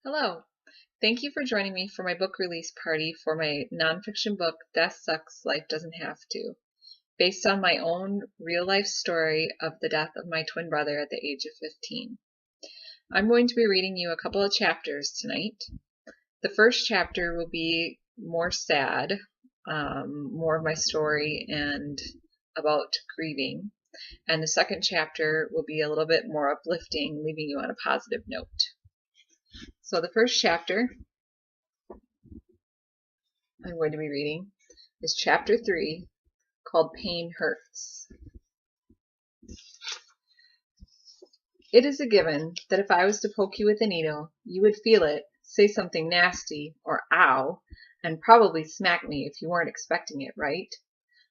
Hello. Thank you for joining me for my book release party for my nonfiction book, Death Sucks, Life Doesn't Have to, based on my own real-life story of the death of my twin brother at the age of 15. I'm going to be reading you a couple of chapters tonight. The first chapter will be more sad, more of my story and about grieving. And the second chapter will be a little bit more uplifting, leaving you on a positive note. So the first chapter I'm going to be reading is chapter 3, called Pain Hurts. It is a given that if I was to poke you with a needle, you would feel it, say something nasty, or ow, and probably smack me if you weren't expecting it, right?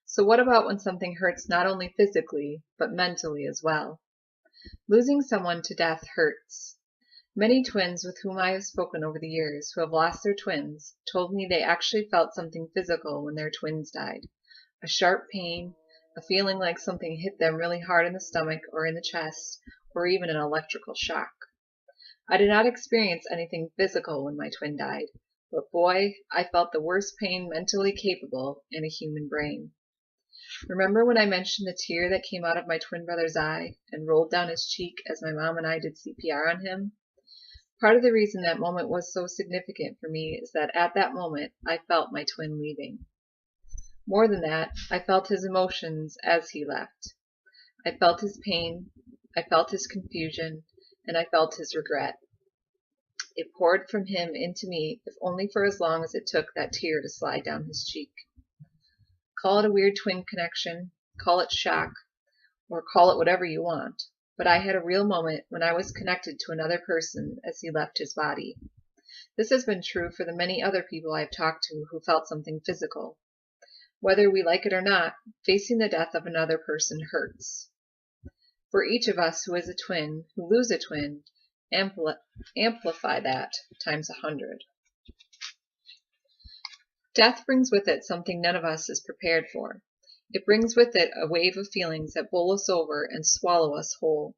So what about when something hurts not only physically, but mentally as well? Losing someone to death hurts. Many twins with whom I have spoken over the years who have lost their twins told me they actually felt something physical when their twins died. A sharp pain, a feeling like something hit them really hard in the stomach or in the chest, or even an electrical shock. I did not experience anything physical when my twin died, but boy, I felt the worst pain mentally capable in a human brain. Remember when I mentioned the tear that came out of my twin brother's eye and rolled down his cheek as my mom and I did CPR on him? Part of the reason that moment was so significant for me is that at that moment I felt my twin leaving. More than that, I felt his emotions as he left. I felt his pain, I felt his confusion, and I felt his regret. It poured from him into me, if only for as long as it took that tear to slide down his cheek. Call it a weird twin connection, call it shock, or call it whatever you want. But I had a real moment when I was connected to another person as he left his body. This has been true for the many other people I've talked to who felt something physical. Whether we like it or not, facing the death of another person hurts. For each of us who is a twin, who lose a twin, amplify that times 100. Death brings with it something none of us is prepared for. It brings with it a wave of feelings that bowl us over and swallow us whole.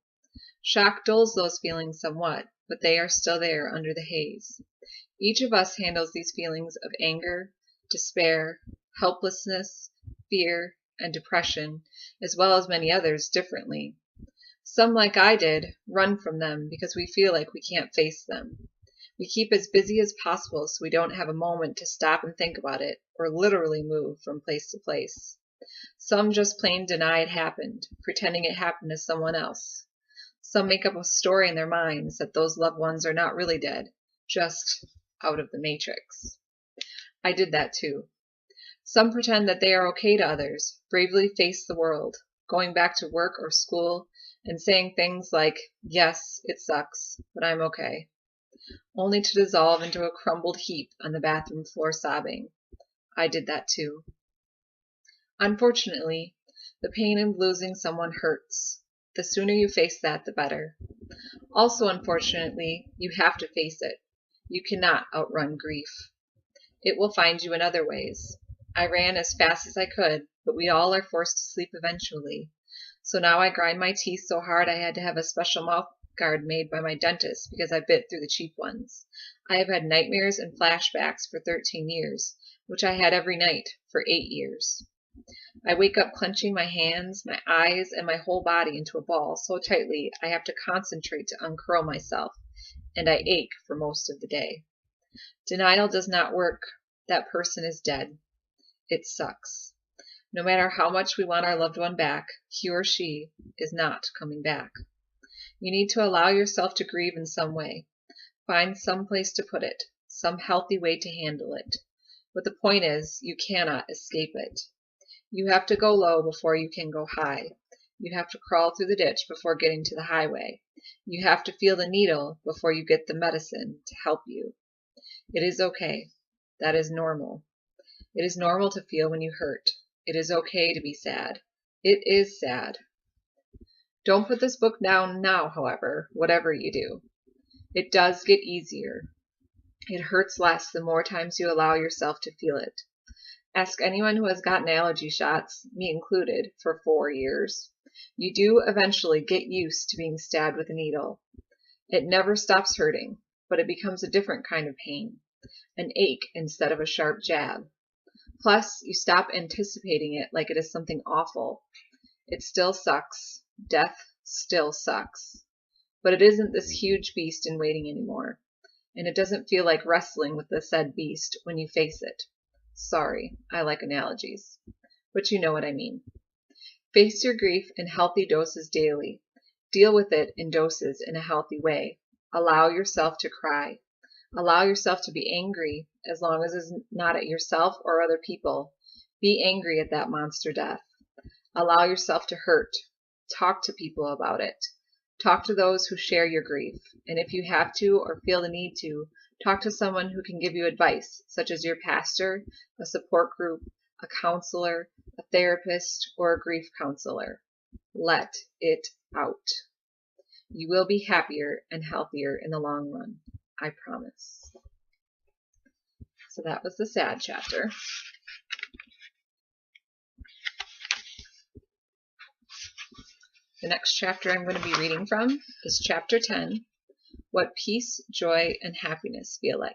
Shock dulls those feelings somewhat, but they are still there under the haze. Each of us handles these feelings of anger, despair, helplessness, fear, and depression, as well as many others, differently. Some, like I did, run from them because we feel like we can't face them. We keep as busy as possible so we don't have a moment to stop and think about it, or literally move from place to place. Some just plain deny it happened, pretending it happened to someone else. Some make up a story in their minds that those loved ones are not really dead, just out of the matrix. I did that too. Some pretend that they are okay to others, bravely face the world, going back to work or school and saying things like, yes, it sucks, but I'm okay, only to dissolve into a crumbled heap on the bathroom floor sobbing. I did that too. Unfortunately, the pain of losing someone hurts. The sooner you face that, the better. Also, unfortunately, you have to face it. You cannot outrun grief. It will find you in other ways. I ran as fast as I could, but we all are forced to sleep eventually. So now I grind my teeth so hard I had to have a special mouth guard made by my dentist because I bit through the cheap ones. I have had nightmares and flashbacks for 13 years, which I had every night for 8 years. I wake up clenching my hands, my eyes, and my whole body into a ball so tightly I have to concentrate to uncurl myself, and I ache for most of the day. Denial does not work. That person is dead. It sucks. No matter how much we want our loved one back, he or she is not coming back. You need to allow yourself to grieve in some way. Find some place to put it, some healthy way to handle it. But the point is, you cannot escape it. You have to go low before you can go high. You have to crawl through the ditch before getting to the highway. You have to feel the needle before you get the medicine to help you. It is okay. That is normal. It is normal to feel when you hurt. It is okay to be sad. It is sad. Don't put this book down now, however, whatever you do. It does get easier. It hurts less the more times you allow yourself to feel it. Ask anyone who has gotten allergy shots, me included, for 4 years. You do eventually get used to being stabbed with a needle. It never stops hurting, but it becomes a different kind of pain, an ache instead of a sharp jab. Plus, you stop anticipating it like it is something awful. It still sucks. Death still sucks. But it isn't this huge beast in waiting anymore, and it doesn't feel like wrestling with the said beast when you face it. Sorry, I like analogies, but you know what I mean. Face your grief in healthy doses daily. Deal with it in doses in a healthy way. Allow yourself to cry. Allow yourself to be angry, as long as it's not at yourself or other people. Be angry at that monster death. Allow yourself to hurt. Talk to people about it. Talk to those who share your grief, and if you have to or feel the need to, talk to someone who can give you advice, such as your pastor, a support group, a counselor, a therapist, or a grief counselor. Let it out. You will be happier and healthier in the long run. I promise. So that was the sad chapter. The next chapter I'm going to be reading from is chapter 10, What Peace, Joy, and Happiness Feel Like.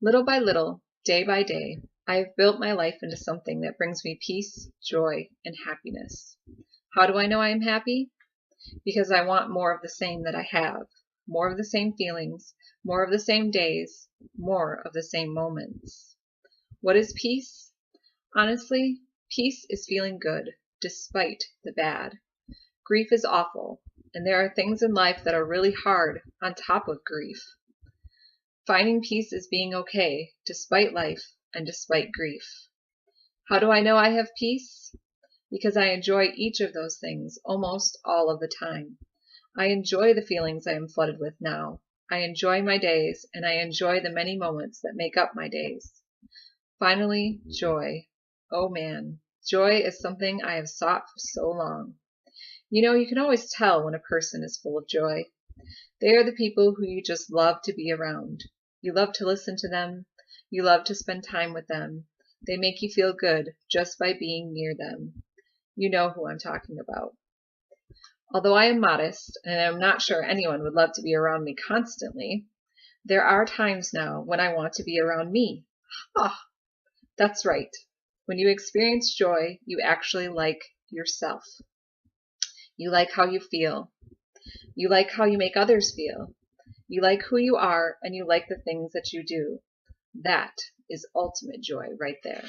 Little by little, day by day, I have built my life into something that brings me peace, joy, and happiness. How do I know I am happy? Because I want more of the same that I have. More of the same feelings, more of the same days, more of the same moments. What is peace? Honestly, peace is feeling good, despite the bad. Grief is awful, and there are things in life that are really hard on top of grief. Finding peace is being okay, despite life and despite grief. How do I know I have peace? Because I enjoy each of those things almost all of the time. I enjoy the feelings I am flooded with now. I enjoy my days, and I enjoy the many moments that make up my days. Finally, joy. Oh man, joy is something I have sought for so long. You know, you can always tell when a person is full of joy. They are the people who you just love to be around. You love to listen to them. You love to spend time with them. They make you feel good just by being near them. You know who I'm talking about. Although I am modest, and I'm not sure anyone would love to be around me constantly, there are times now when I want to be around me. Ah, that's right. When you experience joy, you actually like yourself. You like how you feel. You like how you make others feel. You like who you are, and you like the things that you do. That is ultimate joy right there.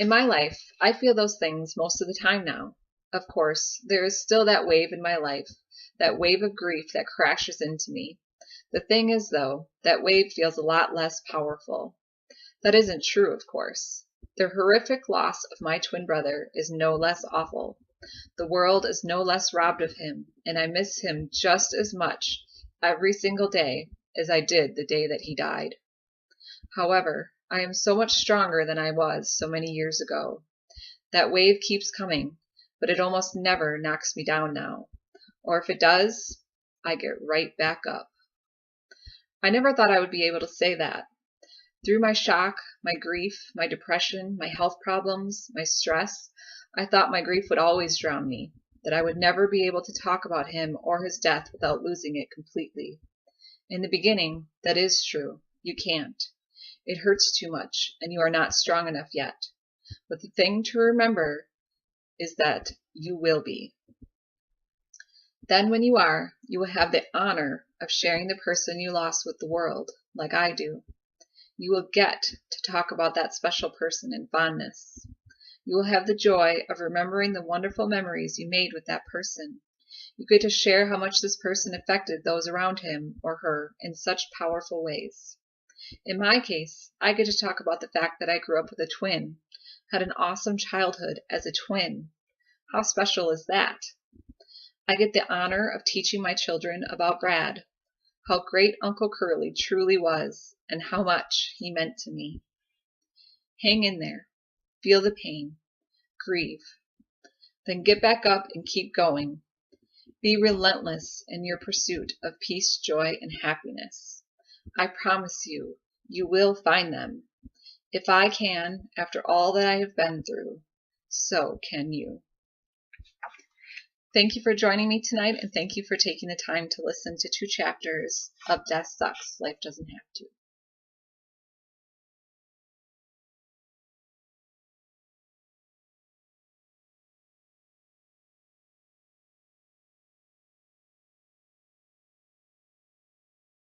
In my life, I feel those things most of the time now. Of course, there is still that wave in my life, that wave of grief that crashes into me. The thing is, though, that wave feels a lot less powerful. That isn't true, of course. The horrific loss of my twin brother is no less awful. The world is no less robbed of him, and I miss him just as much every single day as I did the day that he died. However, I am so much stronger than I was so many years ago. That wave keeps coming, but it almost never knocks me down now. Or if it does, I get right back up. I never thought I would be able to say that. Through my shock, my grief, my depression, my health problems, my stress, I thought my grief would always drown me, that I would never be able to talk about him or his death without losing it completely. In the beginning, that is true. You can't. It hurts too much, and you are not strong enough yet. But the thing to remember is that you will be. Then when you are, you will have the honor of sharing the person you lost with the world, like I do. You will get to talk about that special person in fondness. You will have the joy of remembering the wonderful memories you made with that person. You get to share how much this person affected those around him or her in such powerful ways. In my case, I get to talk about the fact that I grew up with a twin, had an awesome childhood as a twin. How special is that? I get the honor of teaching my children about Brad, how great Uncle Curly truly was, and how much he meant to me. Hang in there. Feel the pain. Grieve. Then get back up and keep going. Be relentless in your pursuit of peace, joy, and happiness. I promise you, you will find them. If I can, after all that I have been through, so can you. Thank you for joining me tonight, and thank you for taking the time to listen to 2 chapters of Death Sucks, Life Doesn't Have to.